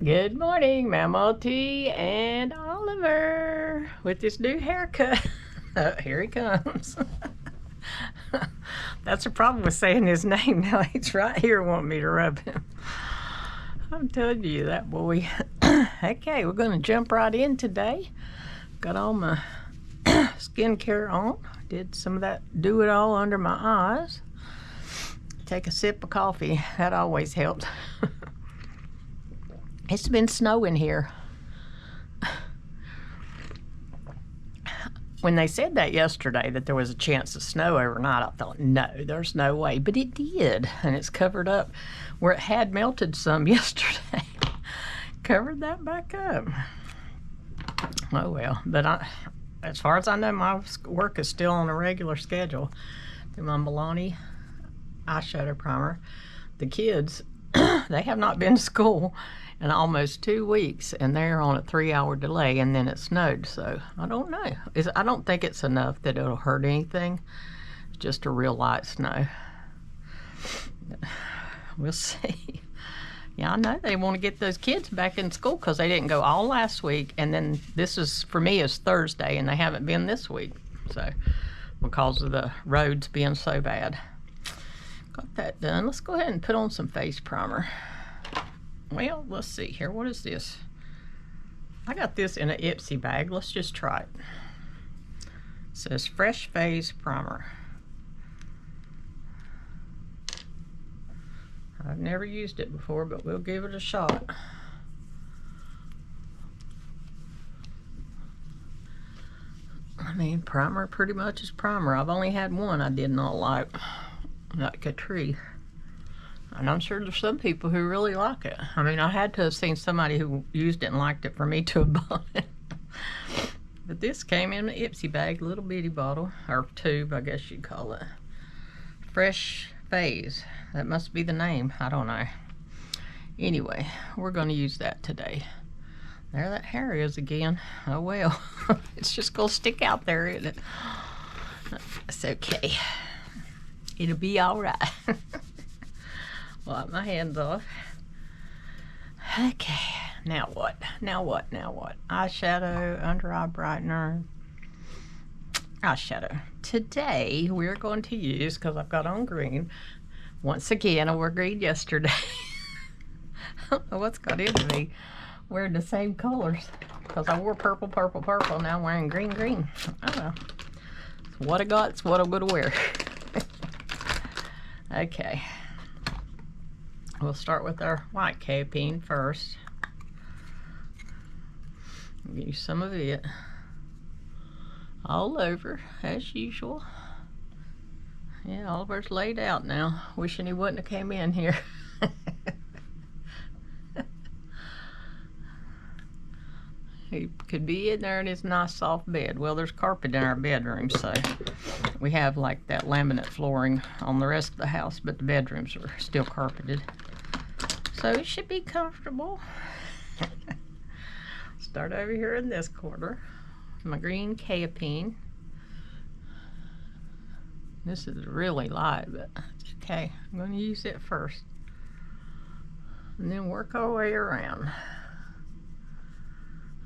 Good morning, Mama T and Oliver with this new haircut. Here he comes. That's the problem with saying his name now. He's right here wanting me to rub him. I'm telling you, that boy. Okay, we're going to jump right in today. Got all my skincare on. Did some of that do it all under my eyes. Take a sip of coffee. That always helps. It's been snowing here. When they said that yesterday, that there was a chance of snow overnight, I thought, no, there's no way. But it did, and it's covered up where it had melted some yesterday. Covered that back up. Oh, well. But as far as I know, my work is still on a regular schedule. Do my Milani eyeshadow primer. The kids, they have not been to school in almost 2 weeks, and they're on a 3-hour delay, and then it snowed. So I don't know. I don't think it's enough that it'll hurt anything. It's just a real light snow. We'll see. Yeah, I know they want to get those kids back in school because they didn't go all last week, and then this is, for me, is Thursday, and they haven't been this week. So because of the roads being so bad. Got that done. Let's go ahead and put on some face primer. Well, let's see here. What is this? I got this in an Ipsy bag. Let's just try it. It says Fresh Phase Primer. I've never used it before, but we'll give it a shot. I mean, primer pretty much is primer. I've only had one I did not like Catrice. And I'm sure there's some people who really like it. I mean, I had to have seen somebody who used it and liked it for me to have bought it. But this came in an Ipsy bag, little bitty bottle, or tube, I guess you'd call it. Fresh Phase. That must be the name. I don't know. Anyway, we're going to use that today. There that hair is again. Oh well. It's just going to stick out there, isn't it? It's okay. It'll be all right. Wipe my hands off. Okay, now what? Now what? Now what? Eyeshadow, under eye brightener, eyeshadow. Today we're going to use, because I've got on green, once again I wore green yesterday. I don't know what's got into me wearing the same colors, because I wore purple, purple, purple, now I'm wearing green, green. Oh well. It's what I got, it's what I'm going to wear. Okay. We'll start with our white campaign first. Use some of it all over, as usual. Yeah, Oliver's laid out now. Wishing he wouldn't have came in here. He could be in there in his nice soft bed. Well, there's carpet in our bedroom, so we have like that laminate flooring on the rest of the house, but the bedrooms are still carpeted. So it should be comfortable. Start over here in this corner. My green campaign. This is really light, but it's okay. I'm going to use it first. And then work our way around.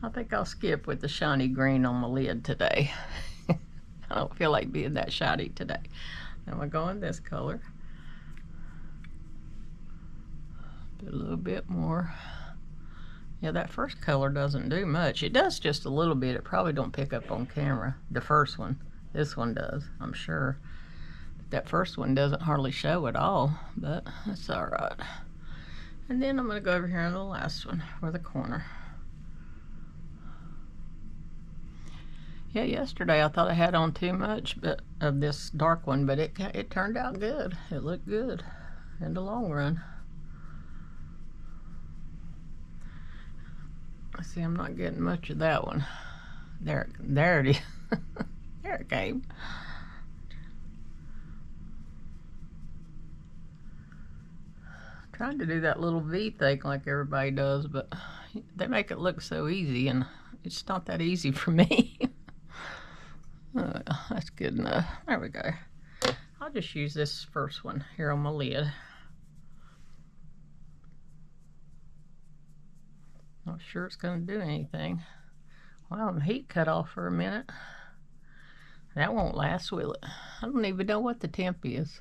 I think I'll skip with the shiny green on my lid today. I don't feel like being that shiny today. Then we'll go in this color. A little bit more. Yeah, that first color doesn't do much. It does just a little bit. It probably don't pick up on camera. The first one. This one does, I'm sure. That first one doesn't hardly show at all, but that's all right. And then I'm going to go over here on the last one for the corner. Yeah, yesterday I thought I had on too much of this dark one, but it turned out good. It looked good in the long run. See, I'm not getting much of that one. There it is. There it came. Trying to do that little V thing like everybody does, but they make it look so easy, and it's not that easy for me. That's good enough. There we go. I'll just use this first one here on my lid. Not sure it's going to do anything. Well, the heat cut off for a minute. That won't last, will it? I don't even know what the temp is.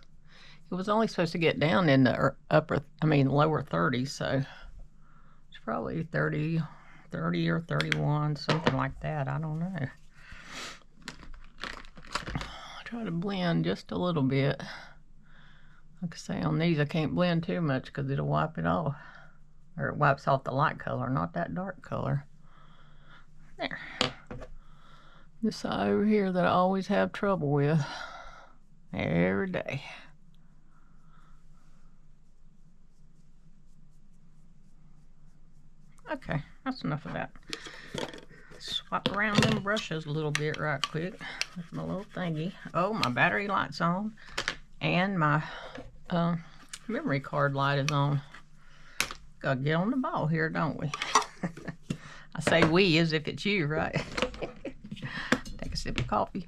It was only supposed to get down in the lower 30s, so it's probably 30 or 31, something like that. I don't know. Try to blend just a little bit. Like I say, on these I can't blend too much because it'll wipe it off. Or it wipes off the light color, not that dark color. There. This side over here that I always have trouble with. Every day. Okay, that's enough of that. Swap around them brushes a little bit right quick with my little thingy. Oh, my battery light's on. And my memory card light is on. Gotta get on the ball here, don't we? I say we as if it's you, right? Take a sip of coffee.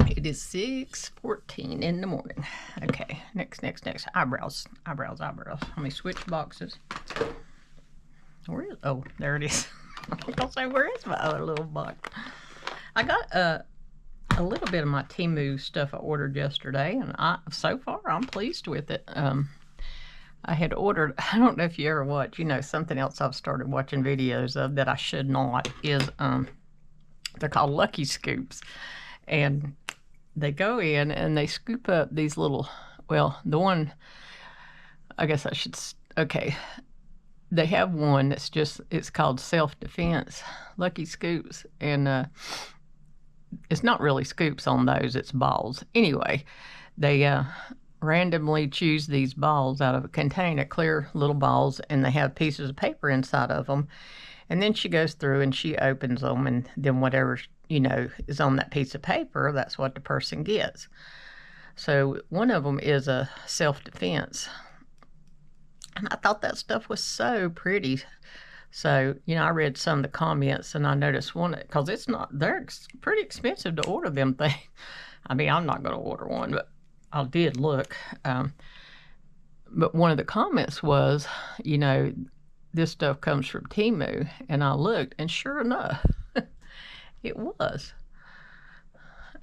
It is 6:14 in the morning. Okay, next. Eyebrows. Let me switch boxes. Where is, oh, there it is. I was gonna say, where is my other little box? I got a little bit of my Temu stuff I ordered yesterday, and so far I'm pleased with it. I had ordered, I don't know if you ever watch, you know, something else I've started watching videos of that I should not is, they're called Lucky Scoops. And they go in and they scoop up these little, well, the one, I guess I should, okay. They have one that's just, it's called Self-Defense Lucky Scoops. And it's not really scoops on those, it's balls. Anyway, they randomly choose these balls out of a container, clear little balls, and they have pieces of paper inside of them. And then she goes through and she opens them, and then whatever, you know, is on that piece of paper, that's what the person gets. So one of them is a self-defense. And I thought that stuff was so pretty. So, you know, I read some of the comments and I noticed one, because it's not, they're pretty expensive to order them things. I mean, I'm not going to order one, but I did look. But one of the comments was, you know, this stuff comes from Temu. And I looked, and sure enough, it was.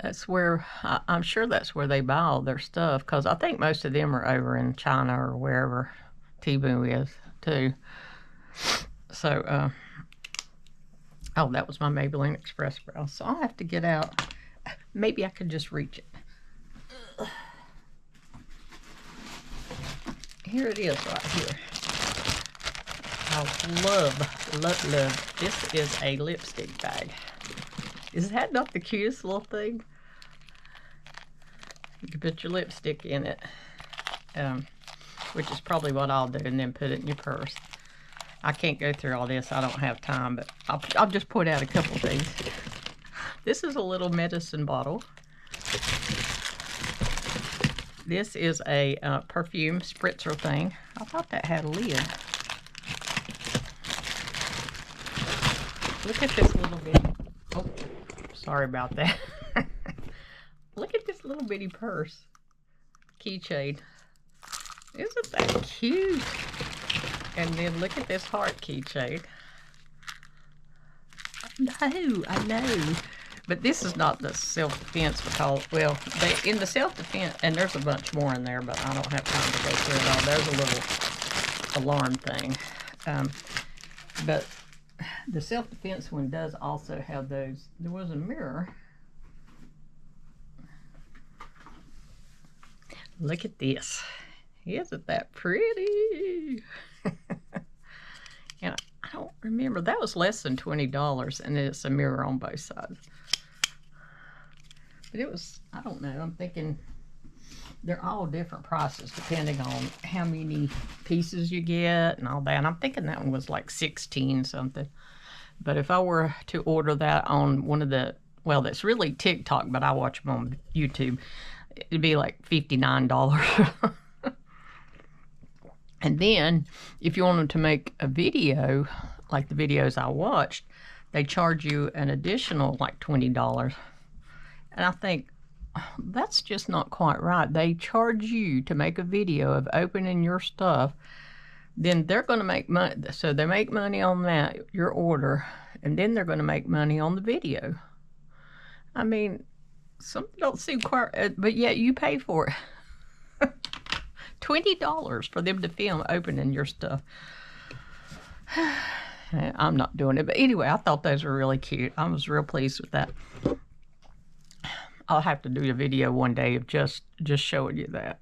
That's where, I'm sure that's where they buy all their stuff, because I think most of them are over in China or wherever Temu is, too. So, oh, that was my Maybelline Express Brow. So I'll have to get out. Maybe I could just reach it. Here it is right here. I love. This is a lipstick bag. Is that not the cutest little thing? You can put your lipstick in it, which is probably what I'll do, and then put it in your purse. I can't go through all this. I don't have time, but I'll just point out a couple things. This is a little medicine bottle. This is a perfume spritzer thing. I thought that had a lid. Look at this little bitty. Oh, sorry about that. Look at this little bitty purse. Keychain. Isn't that cute? And then look at this heart keychain. I know. But this is not the self-defense because, well, in the self-defense, and there's a bunch more in there, but I don't have time to go through it all. There's a little alarm thing. But the self-defense one does also have those. There was a mirror. Look at this. Isn't that pretty? And I don't remember. That was less than $20, and it's a mirror on both sides. But it was, I don't know, I'm thinking they're all different prices depending on how many pieces you get and all that. And I'm thinking that one was like 16 something. But if I were to order that on one of the, well, that's really TikTok, but I watch them on YouTube, it'd be like $59. And then if you wanted to make a video, like the videos I watched, they charge you an additional like $20. And I think, that's just not quite right. They charge you to make a video of opening your stuff then they're going to make money. So they make money on that, your order, and then they're going to make money on the video. I mean, some don't seem quite, but yet you pay for it. $20 for them to film opening your stuff. I'm not doing it, but anyway, I thought those were really cute. I was real pleased with that. I'll have to do a video one day of just showing you that.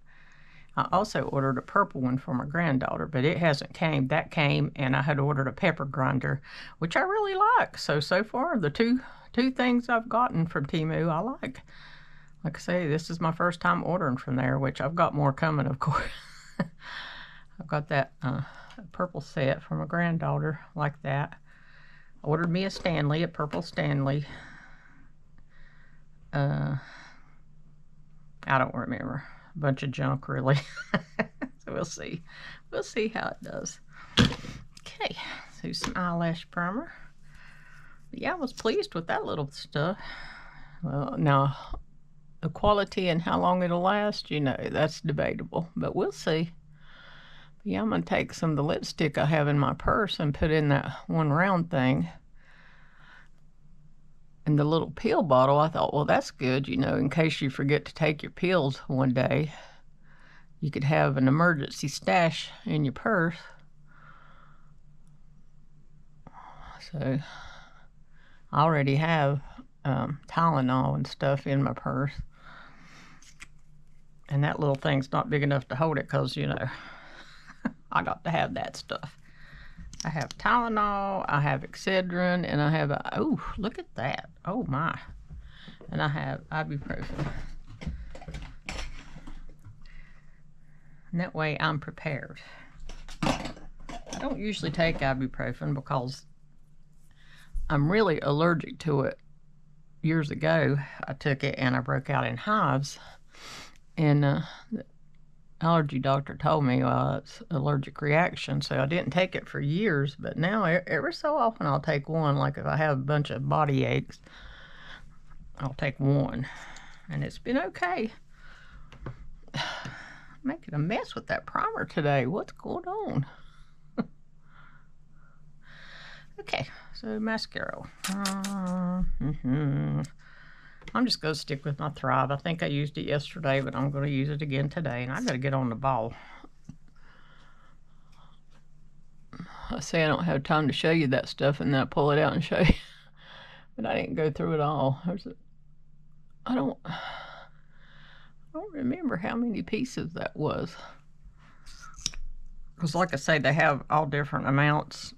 I also ordered a purple one for my granddaughter, but it hasn't came. That came, and I had ordered a pepper grinder, which I really like. So far, the two things I've gotten from Temu, I like. Like I say, this is my first time ordering from there, which I've got more coming, of course. I've got that purple set for my granddaughter, like that. I ordered me a Stanley, a purple Stanley. I don't remember. A bunch of junk, really. So we'll see. We'll see how it does. Okay, so some eyelash primer. But yeah, I was pleased with that little stuff. Well, now, the quality and how long it'll last, you know, that's debatable, but we'll see. But yeah, I'm going to take some of the lipstick I have in my purse and put in that one round thing. And the little pill bottle, I thought, well, that's good, you know, in case you forget to take your pills one day. You could have an emergency stash in your purse. So I already have Tylenol and stuff in my purse. And that little thing's not big enough to hold it because, you know, I got to have that stuff. I have Tylenol, I have Excedrin, and I have, oh, look at that. Oh, my. And I have ibuprofen. And that way I'm prepared. I don't usually take ibuprofen because I'm really allergic to it. Years ago, I took it and I broke out in hives. And the allergy doctor told me, well, it's allergic reaction, so I didn't take it for years. But now, every so often, I'll take one. Like if I have a bunch of body aches, I'll take one. And it's been okay. Making a mess with that primer today. What's going on? Okay, so mascara. I'm just going to stick with my Thrive. I think I used it yesterday, but I'm going to use it again today, and I got to get on the ball. I say I don't have time to show you that stuff, and then I pull it out and show you. But I didn't go through it all. I don't remember how many pieces that was. Because like I say, they have all different amounts,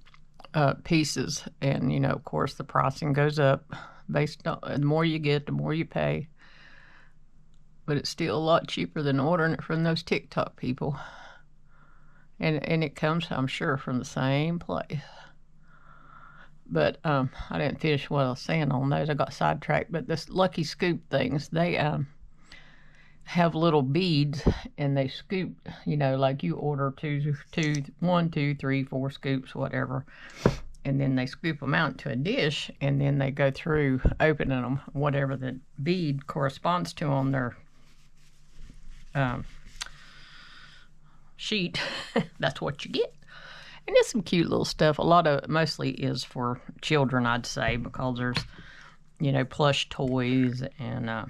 pieces, and, you know, of course, the pricing goes up. Based on the more you get, the more you pay. But it's still a lot cheaper than ordering it from those TikTok people. And it comes, I'm sure, from the same place. But I didn't finish what I was saying on those. I got sidetracked. But this Lucky Scoop things, they have little beads, and they scoop, you know, like you order 1, 2, 3, 4 scoops, whatever. And then they scoop them out into a dish, and then they go through opening them, whatever the bead corresponds to on their sheet. That's what you get. And there's some cute little stuff. A lot of it mostly is for children, I'd say, because there's, you know, plush toys and a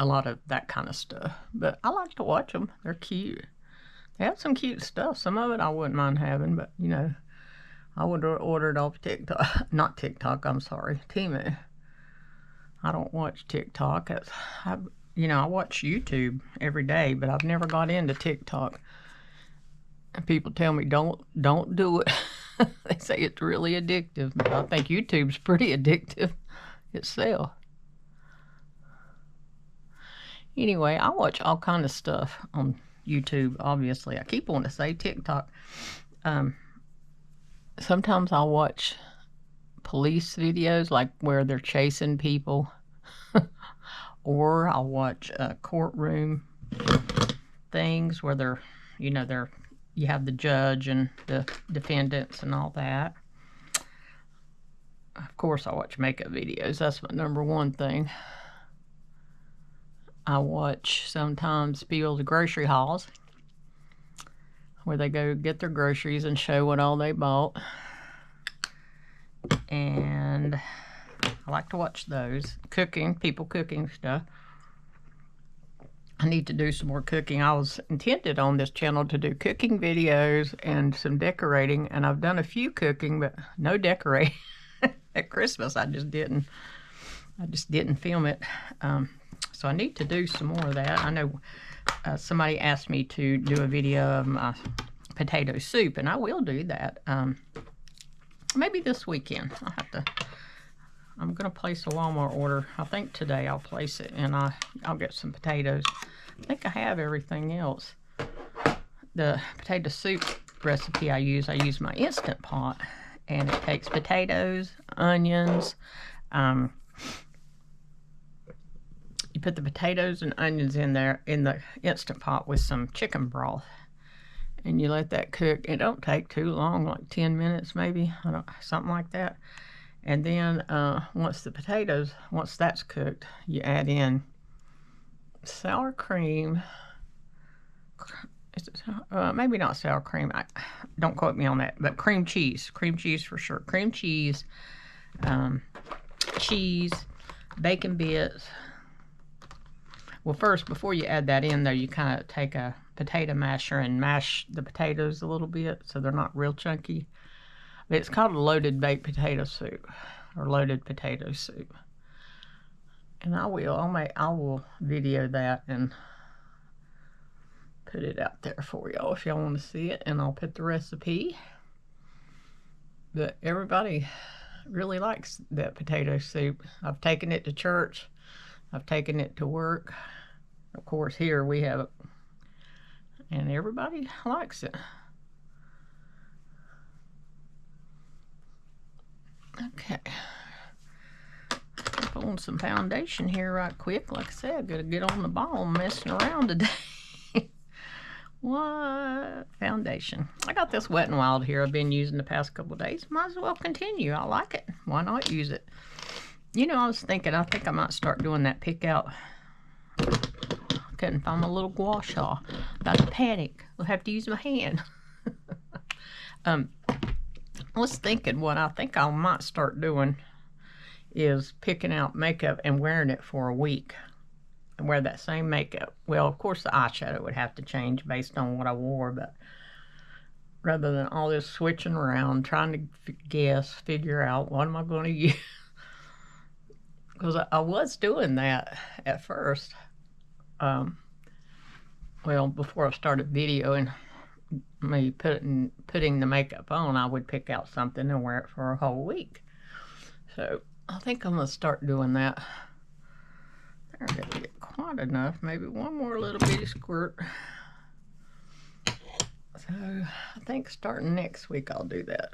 lot of that kind of stuff. But I like to watch them. They're cute. They have some cute stuff. Some of it I wouldn't mind having, but, you know, I would order it off TikTok. Not TikTok, I'm sorry. Temu. I don't watch TikTok. You know, I watch YouTube every day, but I've never got into TikTok. And people tell me, don't do it. They say it's really addictive. But I think YouTube's pretty addictive itself. Anyway, I watch all kind of stuff on YouTube, obviously. I keep wanting to say TikTok. Sometimes I'll watch police videos, like where they're chasing people. Or I'll watch courtroom things where they're, you know, you have the judge and the defendants and all that. Of course, I watch makeup videos. That's my #1 thing. I watch sometimes people's grocery hauls. where they go get their groceries and show what all they bought. And I like to watch those. Cooking, people cooking stuff. I need to do some more cooking. I was intended on this channel to do cooking videos and some decorating, and I've done a few cooking, but no decorating. At Christmas, I just didn't film it. So I need to do some more of that. I know somebody asked me to do a video of my potato soup, and I will do that. Maybe this weekend. I'm gonna place a Walmart order. I think today I'll place it, and I'll get some potatoes. I think I have everything else. The potato soup recipe I use my Instant Pot, and it takes potatoes, onions. You put the potatoes and onions in there in the Instant Pot with some chicken broth, and you let that cook. It don't take too long, like 10 minutes maybe, something like that. And then once that's cooked, you add in sour cream. Maybe not sour cream. Don't quote me on that, but cream cheese for sure. Cream cheese, cheese, bacon bits. Well, first, before you add that in there, you kind of take a potato masher and mash the potatoes a little bit so they're not real chunky. But it's called a loaded baked potato soup, or loaded potato soup. And I will video that and put it out there for y'all if y'all want to see it, and I'll put the recipe. But everybody really likes that potato soup. I've taken it to church. I've taken it to work. Of course, here we have it. And everybody likes it. Okay. Put on some foundation here right quick. Like I said, I gotta get on the ball. I'm messing around today. What? Foundation. I got this Wet n Wild here I've been using the past couple of days. Might as well continue. I like it. Why not use it? You know, I was thinking, I think I might start doing that pick out. Couldn't find my little gua sha. About to panic. I'll have to use my hand. I was thinking what I think I might start doing is picking out makeup and wearing it for a week. And wear that same makeup. Well, of course, the eyeshadow would have to change based on what I wore, but rather than all this switching around, trying to figure out what am I going to use. Because I was doing that at first. Well, before I started videoing me putting the makeup on, I would pick out something and wear it for a whole week. So I think I'm going to start doing that. There, I gotta get quite enough. Maybe one more little bitty squirt. So I think starting next week I'll do that.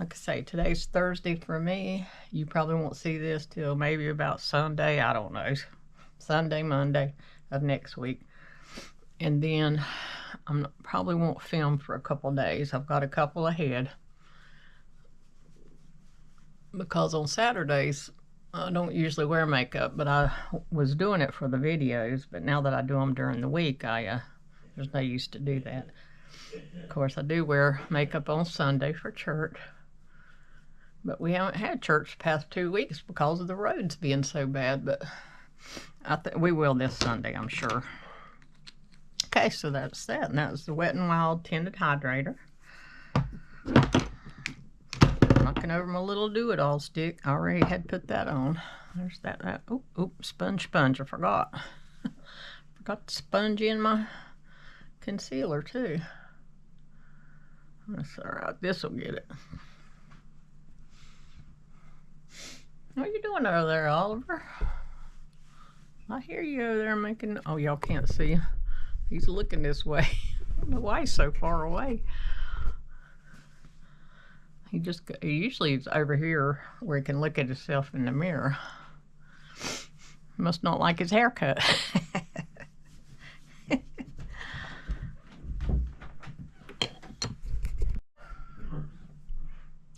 Like I say, today's Thursday for me. You probably won't see this till maybe about Sunday. I don't know. Sunday, Monday of next week. And then I probably won't film for a couple days. I've got a couple ahead. Because on Saturdays, I don't usually wear makeup, but I was doing it for the videos. But now that I do them during the week, there's no use to do that. Of course, I do wear makeup on Sunday for church. But we haven't had church the past 2 weeks because of the roads being so bad. But I think we will this Sunday, I'm sure. Okay, so that's that. And that was the Wet n Wild Tinted Hydrator. Knocking over my little do-it-all stick. I already had put that on. There's that. Oh, sponge. I forgot. Forgot to sponge in my concealer, too. That's all right. This will get it. What are you doing over there, Oliver? I hear you over there making... Oh, y'all can't see. He's looking this way. I don't know why he's so far away. He usually is over here where he can look at himself in the mirror. Must not like his haircut.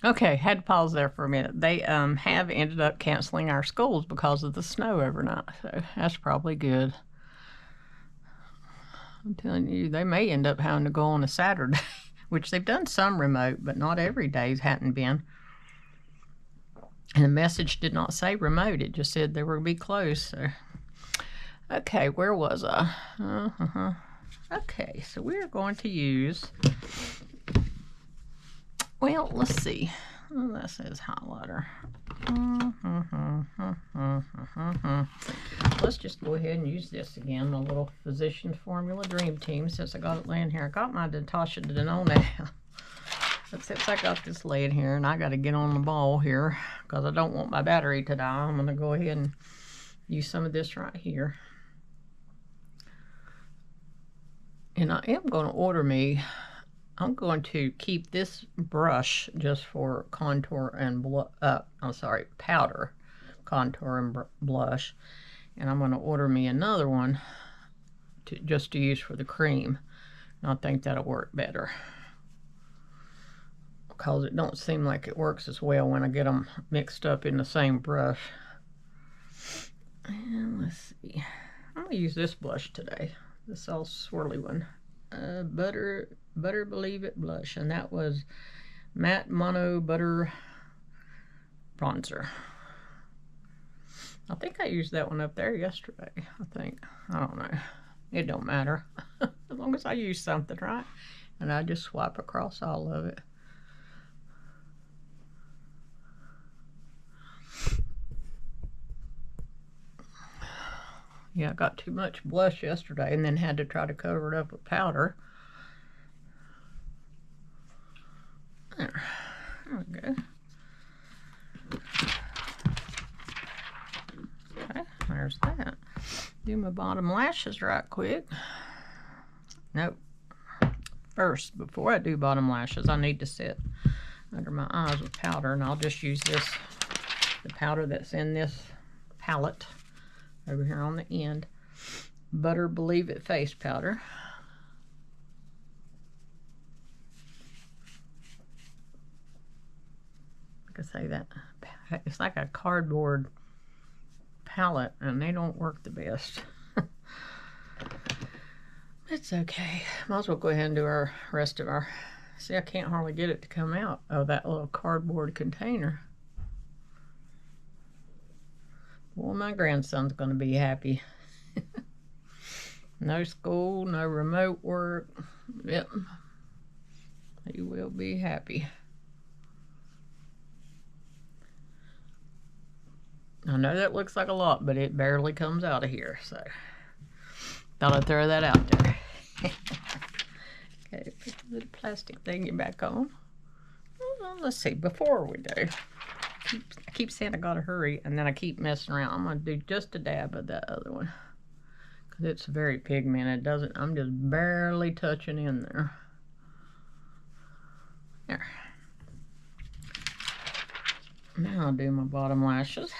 Okay, had to pause there for a minute. They have ended up canceling our schools because of the snow overnight, so that's probably good. I'm telling you, they may end up having to go on a Saturday, which they've done some remote, but not every day's hadn't been. And the message did not say remote. It just said they were going to be closed. So. Okay, where was I? Okay, so we're going to use, well, let's see. Oh, that says highlighter. Let's just go ahead and use this again, my little Physician Formula Dream Team, since I got it laying here. I got my Natasha Denona now. But since I got this laying here, and I got to get on the ball here, because I don't want my battery to die, I'm going to go ahead and use some of this right here. And I am going to order me, I'm going to keep this brush just for contour and powder, contour and blush. And I'm going to order me another one just to use for the cream. And I think that'll work better, because it don't seem like it works as well when I get them mixed up in the same brush. And let's see, I'm going to use this blush today. This all swirly one, Butter Believe It blush, and that was Matte Mono Butter Bronzer. I think I used that one up there yesterday, I think. I don't know. It don't matter. As long as I use something, right? And I just swipe across all of it. Yeah, I got too much blush yesterday and then had to try to cover it up with powder. There we go. Okay, there's that. Do my bottom lashes right quick. Nope. First, before I do bottom lashes, I need to set under my eyes with powder, and I'll just use this, the powder that's in this palette over here on the end. Butter Believe It face powder. Like I say, that it's like a cardboard palette, and they don't work the best. It's okay. Might as well go ahead and do our rest of our, see, I can't hardly get it to come out of that little cardboard container. Well, my grandson's going to be happy. No school, no remote work. Yep. He will be happy. I know that looks like a lot, but it barely comes out of here, so thought I'd throw that out there. Okay, put the little plastic thingy back on. Well, let's see, before we do, I keep saying I gotta hurry, and then I keep messing around. I'm gonna do just a dab of that other one, because it's very pigmented. I'm just barely touching in there. There. Now I'll do my bottom lashes.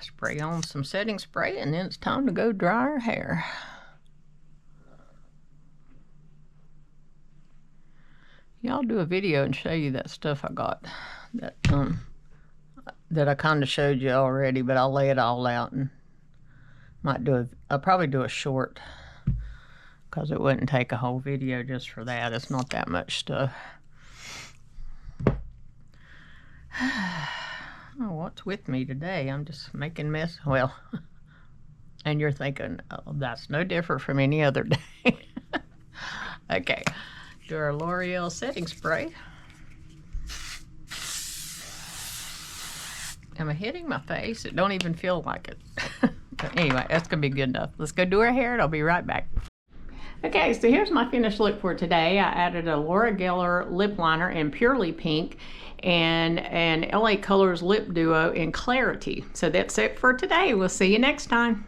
Spray on some setting spray, and then it's time to go dry our hair. Yeah, I'll do a video and show you that stuff I got that I kind of showed you already, but I'll lay it all out, and I'll probably do a short, because it wouldn't take a whole video just for that. It's not that much stuff. Oh, what's with me today? I'm just making mess. Well, and you're thinking, oh, that's no different from any other day. Okay, do our L'Oreal setting spray. Am I hitting my face? It don't even feel like it. But anyway, that's gonna be good enough. Let's go do our hair, and I'll be right back. Okay, so here's my finished look for today. I added a Laura Geller lip liner in Purely Pink and an LA Colors lip duo in Clarity. So that's it for today. We'll see you next time.